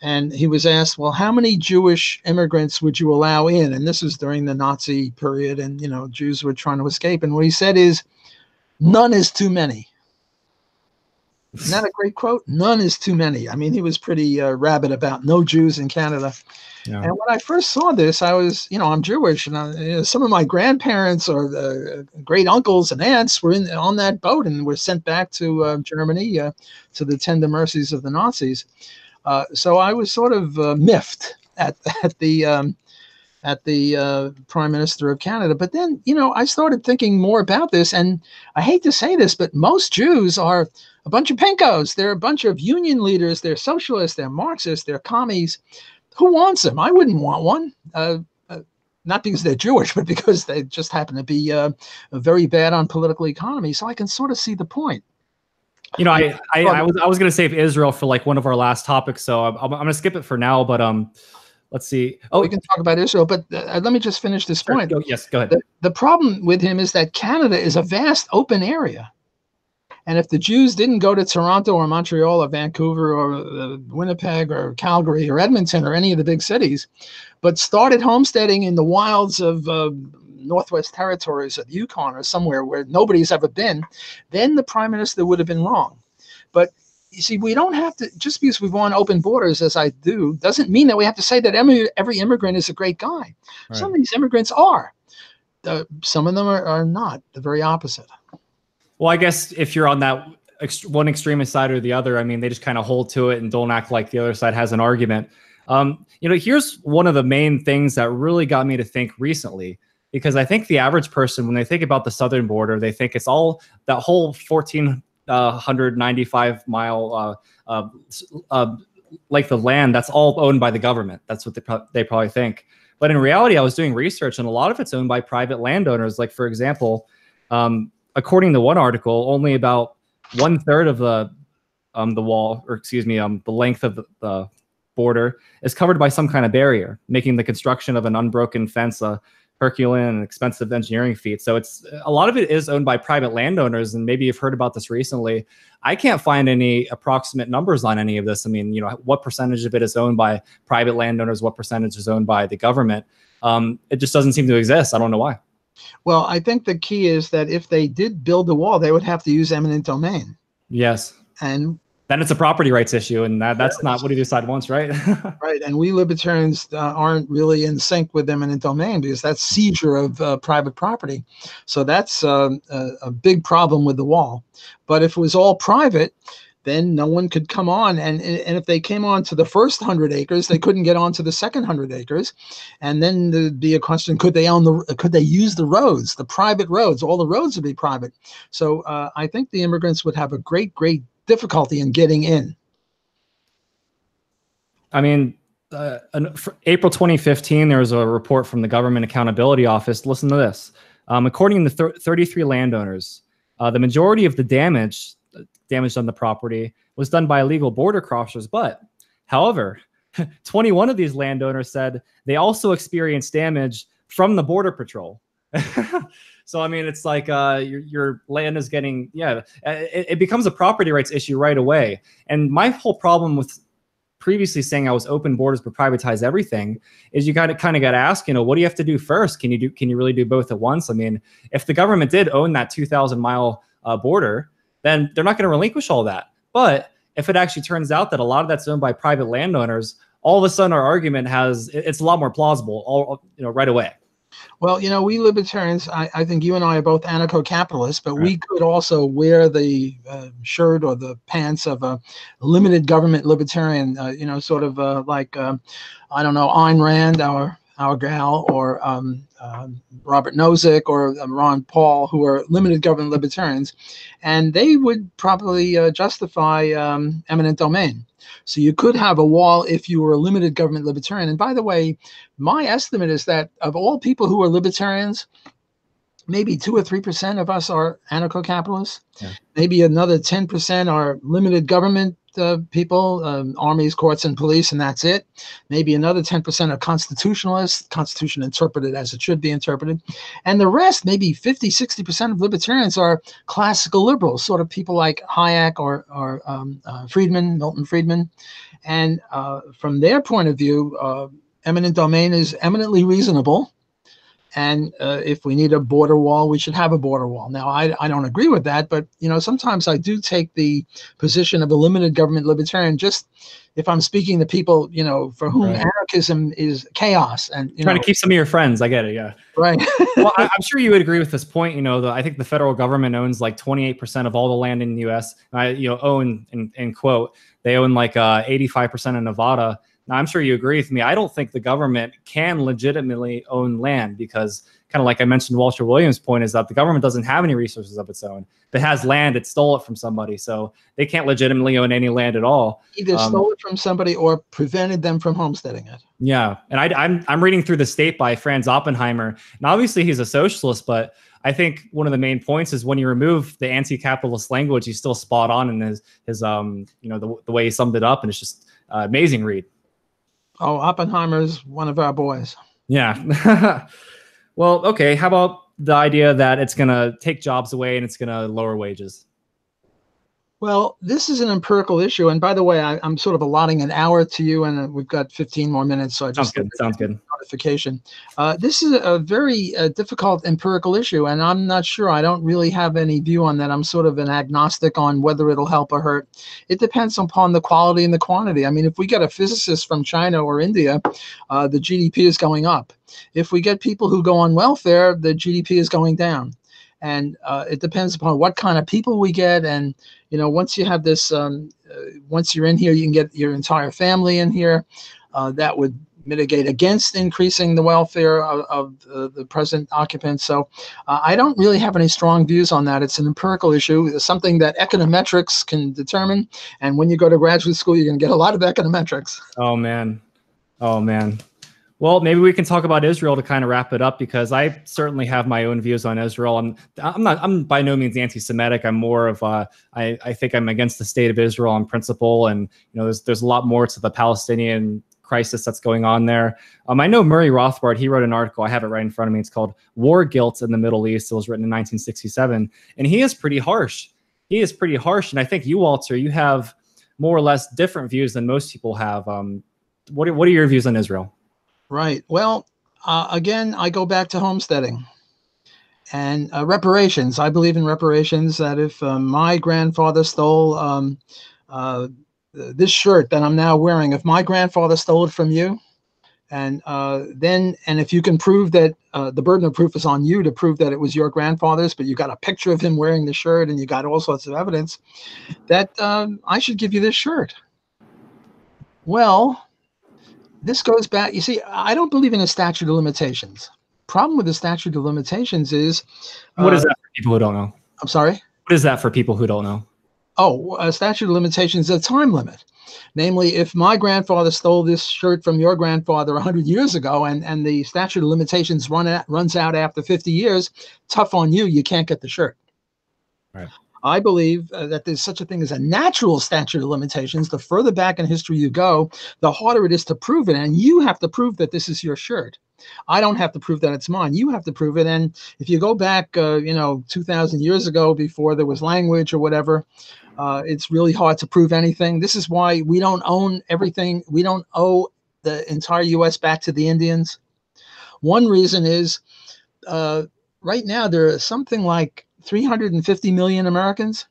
and he was asked, well, how many Jewish immigrants would you allow in? And this was during the Nazi period, and, you know, Jews were trying to escape. And what he said is, none is too many. Isn't that a great quote? None is too many. I mean, he was pretty rabid about no Jews in Canada. Yeah. And when I first saw this, I was, you know, I'm Jewish, and some of my grandparents or great uncles and aunts were on that boat and were sent back to Germany to the tender mercies of the Nazis. So I was sort of miffed at the Prime Minister of Canada. But then, you know, I started thinking more about this, and I hate to say this, but most Jews are a bunch of pinkos. They're a bunch of union leaders. They're socialists. They're Marxists. They're commies. Who wants them? I wouldn't want one. Not because they're Jewish, but because they just happen to be very bad on political economy. So I can sort of see the point. You know, I was going to save Israel for like one of our last topics, so I'm going to skip it for now. But let's see. Oh, we can talk about Israel, but let me just finish this point. Yes, go ahead. The problem with him is that Canada is a vast open area. And if the Jews didn't go to Toronto or Montreal or Vancouver or Winnipeg or Calgary or Edmonton or any of the big cities, but started homesteading in the wilds of Northwest Territories of Yukon or somewhere where nobody's ever been, then the Prime Minister would have been wrong. But you see, we don't have to, just because we want open borders, as I do, doesn't mean that we have to say that every immigrant is a great guy. Right. Some of these immigrants are. Some of them are not. The very opposite. Well, I guess if you're on that one extremist side or the other, I mean, they just kind of hold to it and don't act like the other side has an argument. You know, here's one of the main things that really got me to think recently, because I think the average person, when they think about the southern border, they think it's all that whole 1,495 mile length of land that's all owned by the government. That's what they probably think. But in reality, I was doing research, and a lot of it's owned by private landowners. Like, for example, according to one article, only about 1/3 of the wall, or excuse me, the length of the border is covered by some kind of barrier, making the construction of an unbroken fence a Herculean and expensive engineering feat. So it's a lot of it is owned by private landowners, and maybe you've heard about this recently. I can't find any approximate numbers on any of this. I mean, you know, what percentage of it is owned by private landowners, what percentage is owned by the government? It just doesn't seem to exist. I don't know why. Well, I think the key is that if they did build the wall, they would have to use eminent domain. Yes. And then it's a property rights issue, and that's not what either side wants, right? Right. And we libertarians aren't really in sync with eminent domain, because that's seizure of private property. So that's a big problem with the wall. But if it was all private, then no one could come on. And if they came on to the first 100 acres, they couldn't get on to the second 100 acres. And then there'd be a question, could they use the roads, the private roads? All the roads would be private. So I think the immigrants would have a great difficulty in getting in. I mean, April 2015, there was a report from the Government Accountability Office. Listen to this. According to 33 landowners, the majority of the damage on the property was done by illegal border crossers. But, however, 21 of these landowners said they also experienced damage from the Border Patrol. So, I mean, it's like your land is getting, it becomes a property rights issue right away. And my whole problem with previously saying I was open borders but privatize everything is you kind of got to ask, you know, what do you have to do first? Can you really do both at once? I mean, if the government did own that 2,000 mile border, then they're not going to relinquish all that. But if it actually turns out that a lot of that's owned by private landowners, all of a sudden our argument it's a lot more plausible, right away. Well, you know, we libertarians, I think you and I are both anarcho-capitalists, but right. We could also wear the shirt or the pants of a limited government libertarian, sort of like, I don't know, Ayn Rand, our gal, or Robert Nozick or Ron Paul, who are limited government libertarians, and they would probably justify eminent domain. So you could have a wall if you were a limited government libertarian. And by the way, my estimate is that of all people who are libertarians, maybe 2 or 3% of us are anarcho-capitalists. Yeah. Maybe another 10% are limited government people, armies, courts, and police, and that's it. Maybe another 10% are constitutionalists, Constitution interpreted as it should be interpreted. And the rest, maybe 50, 60% of libertarians are classical liberals, sort of people like Hayek or Friedman, Milton Friedman. And from their point of view, eminent domain is eminently reasonable. And if we need a border wall, we should have a border wall. Now, I don't agree with that, but sometimes I do take the position of a limited government libertarian, just if I'm speaking to people, for whom anarchism is chaos, and trying to keep some of your friends. I get it, yeah. Right. Well, I'm sure you would agree with this point. I think the federal government owns like 28% of all the land in the U.S. Own in quote, they own like 85% of Nevada. Now, I'm sure you agree with me. I don't think the government can legitimately own land because, kind of like I mentioned, Walter Williams' point is that the government doesn't have any resources of its own. If it has land, it stole it from somebody. So they can't legitimately own any land at all. Either stole it from somebody or prevented them from homesteading it. Yeah. And I'm reading through The State by Franz Oppenheimer. And obviously he's a socialist, but I think one of the main points is when you remove the anti-capitalist language, he's still spot on in his the way he summed it up. And it's just amazing read. Oh, Oppenheimer's one of our boys. Yeah. Well, okay. How about the idea that it's going to take jobs away and it's going to lower wages? Well, this is an empirical issue. And by the way, I'm sort of allotting an hour to you, and we've got 15 more minutes. So I just sounds good. Notification. This is a very difficult empirical issue, and I'm not sure. I don't really have any view on that. I'm sort of an agnostic on whether it'll help or hurt. It depends upon the quality and the quantity. I mean, if we get a physicist from China or India, the GDP is going up. If we get people who go on welfare, the GDP is going down. And it depends upon what kind of people we get. And, once you have this, once you're in here, you can get your entire family in here. That would mitigate against increasing the welfare of the present occupants. So I don't really have any strong views on that. It's an empirical issue. It's something that econometrics can determine. And when you go to graduate school, you're going to get a lot of econometrics. Oh, man. Well, maybe we can talk about Israel to kind of wrap it up, because I certainly have my own views on Israel. I'm by no means anti-Semitic. I'm more of I think I'm against the state of Israel on principle, and there's a lot more to the Palestinian crisis that's going on there. I know Murray Rothbard. He wrote an article. I have it right in front of me. It's called "War Guilt in the Middle East." It was written in 1967, and he is pretty harsh. And I think you, Walter, you have more or less different views than most people have. What are your views on Israel? Right. Well, again, I go back to homesteading and reparations. I believe in reparations, that if my grandfather stole this shirt that I'm now wearing, if my grandfather stole it from you, and if you can prove that the burden of proof is on you to prove that it was your grandfather's, but you got a picture of him wearing the shirt and you got all sorts of evidence, that I should give you this shirt. Well, this goes back. You see, I don't believe in a statute of limitations. Problem with the statute of limitations is... What is that for people who don't know? I'm sorry? What is that for people who don't know? Oh, a statute of limitations is a time limit. Namely, if my grandfather stole this shirt from your grandfather 100 years ago and the statute of limitations runs out after 50 years, tough on you, you can't get the shirt. Right. I believe that there's such a thing as a natural statute of limitations. The further back in history you go, the harder it is to prove it. And you have to prove that this is your shirt. I don't have to prove that it's mine. You have to prove it. And if you go back, 2,000 years ago, before there was language or whatever, it's really hard to prove anything. This is why we don't own everything. We don't owe the entire U.S. back to the Indians. One reason is right now there are something like 350 million Americans.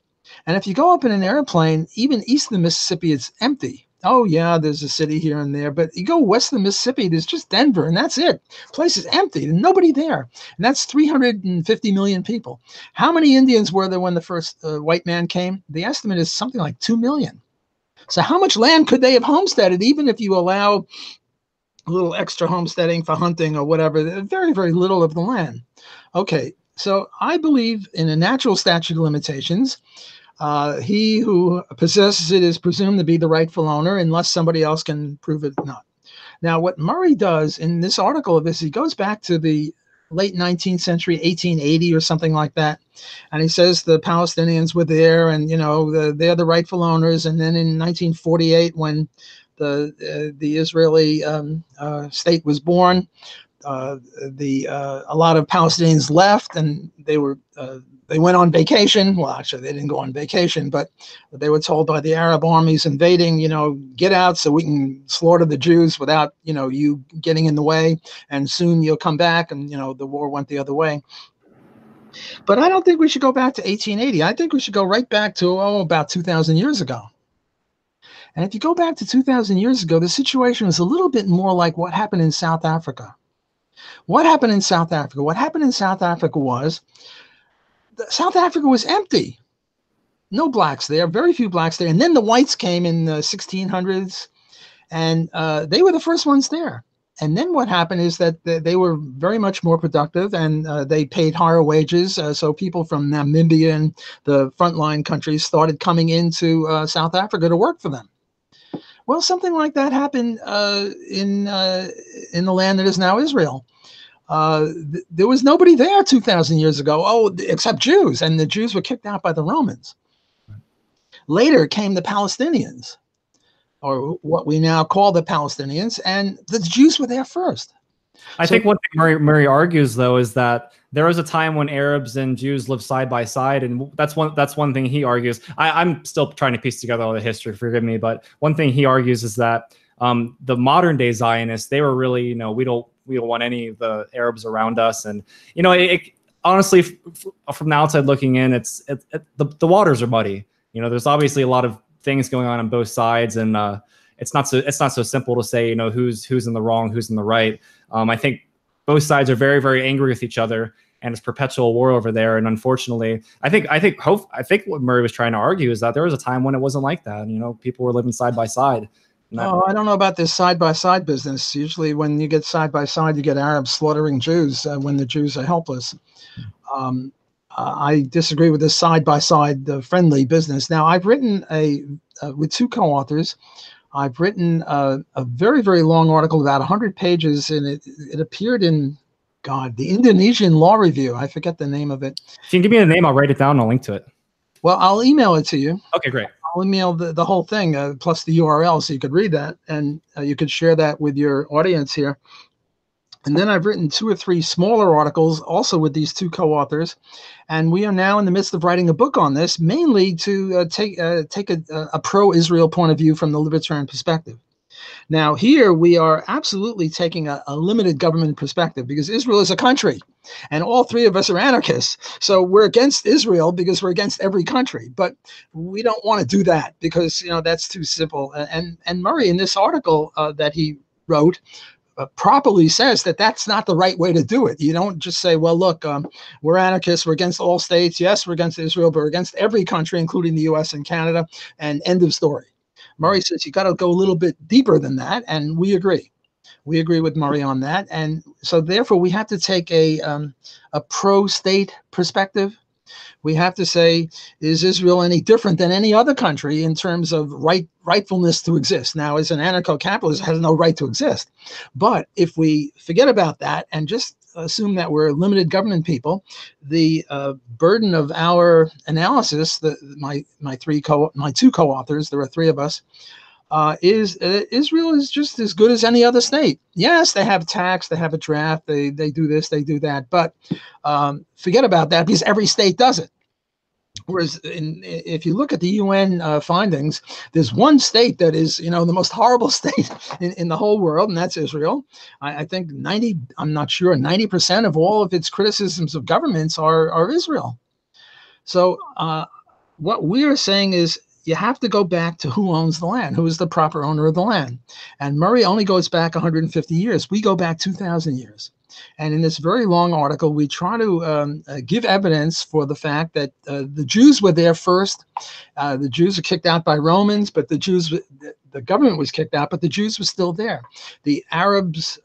And if you go up in an airplane, even east of the Mississippi, it's empty. Oh, yeah, there's a city here and there. But you go west of the Mississippi, there's just Denver, and that's it. Place is empty. There's nobody there. And that's 350 million people. How many Indians were there when the first white man came? The estimate is something like 2 million. So how much land could they have homesteaded, even if you allow a little extra homesteading for hunting or whatever? Very, very little of the land. Okay. So I believe in a natural statute of limitations. He who possesses it is presumed to be the rightful owner unless somebody else can prove it not. Now, what Murray does in this article of this, he goes back to the late 19th century, 1880 or something like that. And he says the Palestinians were there, and they're the rightful owners. And then in 1948, when the Israeli state was born, a lot of Palestinians left, and they went on vacation. Well, actually, they didn't go on vacation, but they were told by the Arab armies invading, get out so we can slaughter the Jews without, you getting in the way, and soon you'll come back. And, the war went the other way. But I don't think we should go back to 1880. I think we should go right back to, about 2,000 years ago. And if you go back to 2,000 years ago, the situation was a little bit more like what happened in South Africa. What happened in South Africa? What happened in South Africa was South Africa was empty. No blacks there, very few blacks there. And then the whites came in the 1600s, and they were the first ones there. And then what happened is that they were very much more productive, and they paid higher wages. So people from Namibia and the frontline countries started coming into South Africa to work for them. Well, something like that happened in the land that is now Israel. There was nobody there 2,000 years ago, except Jews, and the Jews were kicked out by the Romans. Later came the Palestinians, or what we now call the Palestinians, and the Jews were there first. I think one thing Murray argues, though, is that there was a time when Arabs and Jews lived side by side, and that's one thing he argues. I'm still trying to piece together all the history, forgive me, but one thing he argues is that the modern day Zionists, they were really, we don't want any of the Arabs around us, and honestly, from the outside looking in, the waters are muddy. There's obviously a lot of things going on both sides, and it's not so simple to say who's in the wrong, who's in the right. I think both sides are very, very angry with each other, and it's perpetual war over there. And unfortunately, I think what Murray was trying to argue is that there was a time when it wasn't like that. People were living side by side. I don't know about this side-by-side business. Usually when you get side-by-side, you get Arabs slaughtering Jews when the Jews are helpless. I disagree with this side-by-side friendly business. Now, I've written with two co-authors, I've written a very, very long article, about 100 pages, and it appeared in, the Indonesian Law Review. I forget the name of it. If you can give me the name, I'll write it down and I'll link to it. Well, I'll email it to you. Okay, great. I'll email the whole thing, plus the URL, so you could read that, and you could share that with your audience here. And then I've written 2 or 3 smaller articles also with these two co-authors, and we are now in the midst of writing a book on this, mainly to take a pro-Israel point of view from the libertarian perspective. Now, here we are absolutely taking a limited government perspective, because Israel is a country, and all 3 of us are anarchists. So we're against Israel because we're against every country, but we don't want to do that because that's too simple. And Murray, in this article that he wrote, properly says that that's not the right way to do it. You don't just say, well, look, we're anarchists, we're against all states. Yes, we're against Israel, but we're against every country, including the US and Canada, and end of story. Murray says you got to go a little bit deeper than that, and we agree. We agree with Murray on that, and so therefore we have to take a pro-state perspective. We have to say, is Israel any different than any other country in terms of rightfulness to exist? Now, as an anarcho-capitalist, it has no right to exist. But if we forget about that and just assume that we're limited government people, the burden of our analysis, my two co-authors, there are 3 of us, is Israel is just as good as any other state. Yes, they have tax, they have a draft, they do this, they do that, but forget about that because every state does it. Whereas if you look at the UN findings, there's one state that is, the most horrible state in the whole world, and that's Israel. I think 90% of all of its criticisms of governments are Israel. So what we are saying is, you have to go back to who owns the land, who is the proper owner of the land. And Murray only goes back 150 years. We go back 2,000 years. And in this very long article, we try to give evidence for the fact that the Jews were there first. The Jews were kicked out by Romans, but the government was kicked out, but the Jews were still there. The Arabs,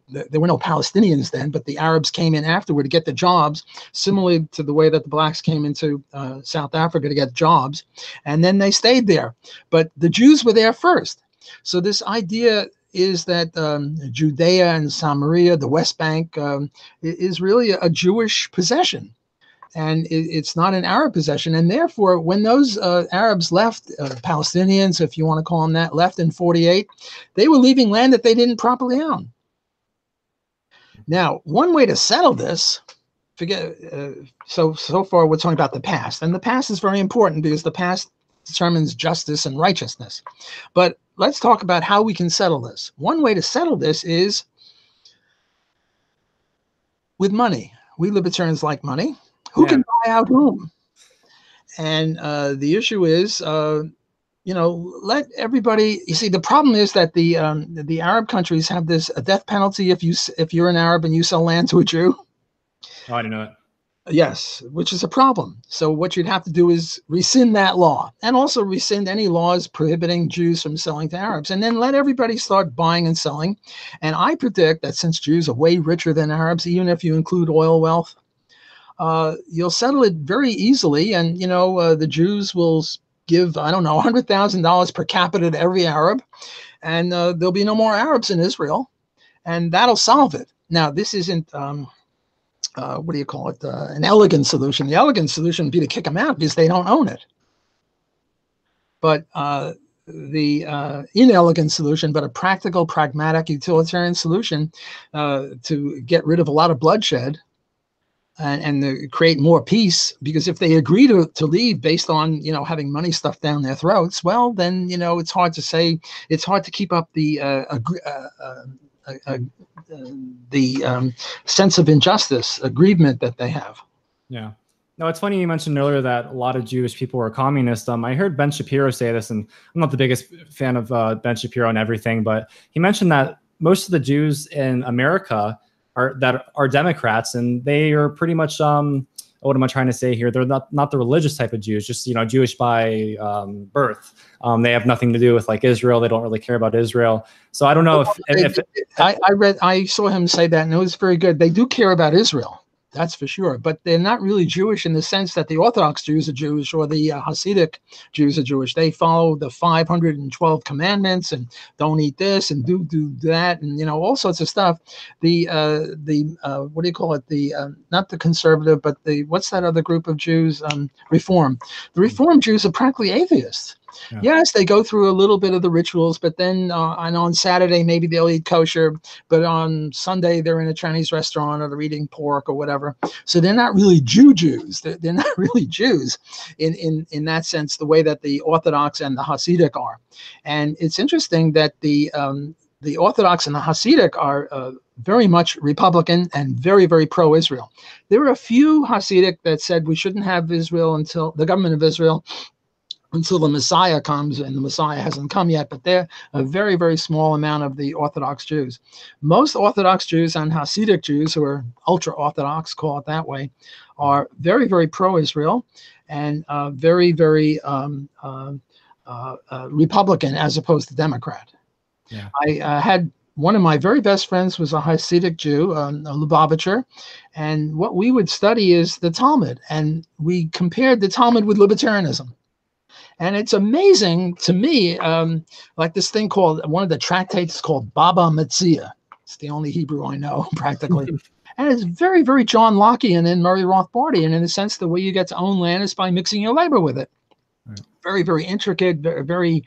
there were no Palestinians then, but the Arabs came in afterward to get the jobs, similarly to the way that the blacks came into South Africa to get jobs, and then they stayed there. But the Jews were there first. So this idea, is that Judea and Samaria, the West Bank, is really a Jewish possession. And it's not an Arab possession. And therefore, when those Arabs left, Palestinians, if you want to call them that, left in 48, they were leaving land that they didn't properly own. Now, one way to settle this, so far we're talking about the past. And the past is very important because the past determines justice and righteousness. But let's talk about how we can settle this. One way to settle this is with money. We libertarians like money. Who can buy out whom? And the issue is, let everybody. You see, the problem is that the Arab countries have this a death penalty if you're an Arab and you sell land to a Jew. Oh, I didn't know it. Yes, which is a problem. So what you'd have to do is rescind that law, and also rescind any laws prohibiting Jews from selling to Arabs, and then let everybody start buying and selling. And I predict that since Jews are way richer than Arabs, even if you include oil wealth, you'll settle it very easily. And, the Jews will give, I don't know, $100,000 per capita to every Arab, and there'll be no more Arabs in Israel, and that'll solve it. Now, this isn't, what do you call it, an elegant solution. The elegant solution would be to kick them out because they don't own it. But the inelegant solution, but a practical, pragmatic, utilitarian solution to get rid of a lot of bloodshed and to create more peace, because if they agree to leave based on having money stuffed down their throats, well, then it's hard to keep up the sense of injustice, aggrievement that they have. Yeah. No, it's funny you mentioned earlier that a lot of Jewish people were communist. I heard Ben Shapiro say this, and I'm not the biggest fan of Ben Shapiro and everything, but he mentioned that most of the Jews in America are Democrats, and they are pretty much what am I trying to say here? They're not the religious type of Jews, just Jewish by birth. They have nothing to do with like Israel. They don't really care about Israel. So I don't know if I saw him say that, and it was very good. They do care about Israel. That's for sure. But they're not really Jewish in the sense that the Orthodox Jews are Jewish or the Hasidic Jews are Jewish. They follow the 512 commandments and don't eat this and do that and, all sorts of stuff. The what do you call it? The not the conservative, but what's that other group of Jews? Reform. The Reform Jews are practically atheists. Yeah. Yes, they go through a little bit of the rituals, but then and on Saturday maybe they'll eat kosher, but on Sunday they're in a Chinese restaurant or they're eating pork or whatever. So they're not really Jews. They're not really Jews in that sense, the way that the Orthodox and the Hasidic are. And it's interesting that the Orthodox and the Hasidic are very much Republican and very, very pro-Israel. There were a few Hasidic that said we shouldn't have Israel until the government of Israel until the Messiah comes, and the Messiah hasn't come yet, but they're a very, very small amount of the Orthodox Jews. Most Orthodox Jews and Hasidic Jews, who are ultra-Orthodox, call it that way, are very, very pro-Israel and very, very Republican as opposed to Democrat. Yeah. I had one of my very best friends was a Hasidic Jew, a Lubavitcher, and what we would study is the Talmud, and we compared the Talmud with libertarianism. And it's amazing to me, like this thing called, one of the tractates called Baba Metzia. It's the only Hebrew I know, practically. And it's very, very John Lockean and Murray Rothbardian. And in a sense, the way you get to own land is by mixing your labor with it. Right. Very, very intricate, very, very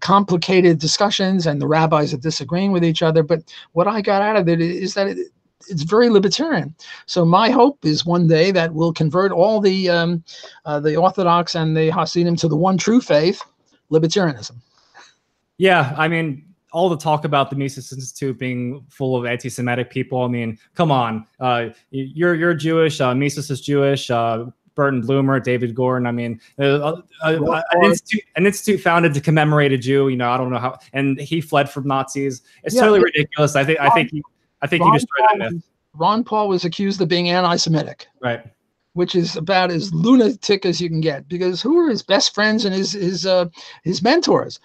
complicated discussions, and the rabbis are disagreeing with each other. But what I got out of it is that it's very libertarian. So my hope is one day that we'll convert all the Orthodox and the Hasidim to the one true faith, libertarianism. Yeah, I mean, all the talk about the Mises Institute being full of anti-Semitic people. I mean, come on, you're Jewish. Mises is Jewish. Burton Bloomer, David Gordon. I mean, an institute founded to commemorate a Jew. I don't know how, and he fled from Nazis. It's totally ridiculous. I think you destroyed that myth. Ron Paul was accused of being anti-Semitic, right? Which is about as lunatic as you can get. Because who are his best friends and his mentors?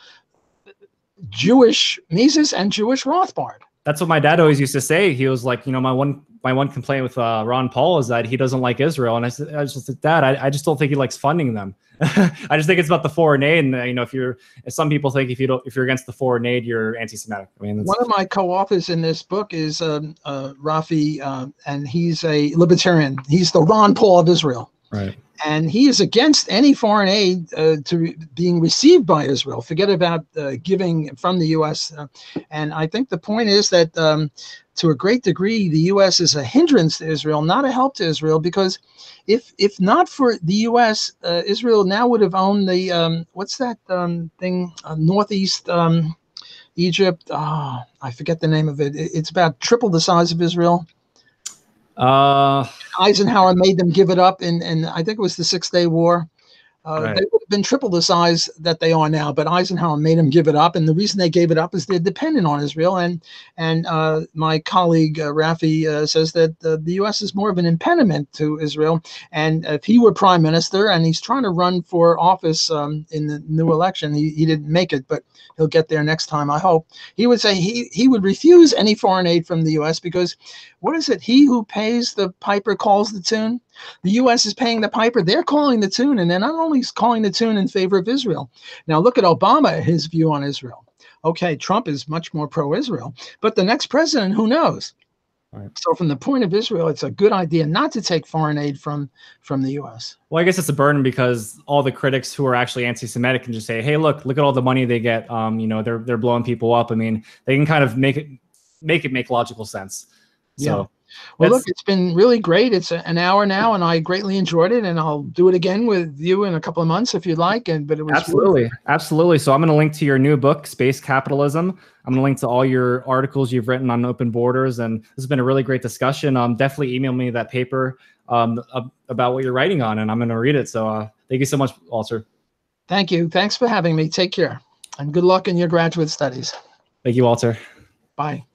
Jewish Mises and Jewish Rothbard. That's what my dad always used to say. He was like, my one my one complaint with Ron Paul is that he doesn't like Israel, and I just said, Dad, I just don't think he likes funding them. I just think it's about the foreign aid, and some people think if you're against the foreign aid, you're anti-Semitic. I mean, one of my co-authors in this book is Rafi, and he's a libertarian. He's the Ron Paul of Israel. Right. And he is against any foreign aid being received by Israel. Forget about giving from the U.S. And I think the point is that to a great degree, the U.S. is a hindrance to Israel, not a help to Israel, because if not for the U.S., Israel now would have owned the, what's that thing, Northeast Egypt? I forget the name of it. It's about triple the size of Israel. Eisenhower made them give it up in I think it was the 6-Day War. Right. They would have been triple the size that they are now, but Eisenhower made them give it up. And the reason they gave it up is they're dependent on Israel. And my colleague Rafi says that the U.S. is more of an impediment to Israel. And if he were prime minister, and he's trying to run for office in the new election, he didn't make it, but he'll get there next time, I hope. He would say he would refuse any foreign aid from the U.S. because what is it? He who pays the piper calls the tune. The U.S. is paying the piper. They're calling the tune, and they're not only calling the tune in favor of Israel. Now, look at Obama, his view on Israel. Okay, Trump is much more pro-Israel, but the next president, who knows? Right. So from the point of Israel, it's a good idea not to take foreign aid from the U.S. Well, I guess it's a burden because all the critics who are actually anti-Semitic can just say, hey, look at all the money they get. They're blowing people up. I mean, they can kind of make it make logical sense. So. Yeah. Well, look, it's been really great. It's an hour now, and I greatly enjoyed it. And I'll do it again with you in a couple of months if you'd like. But it was absolutely. So I'm going to link to your new book, Space Capitalism. I'm going to link to all your articles you've written on open borders, and this has been a really great discussion. Definitely email me that paper about what you're writing on, and I'm going to read it. So thank you so much, Walter. Thank you. Thanks for having me. Take care, and good luck in your graduate studies. Thank you, Walter. Bye.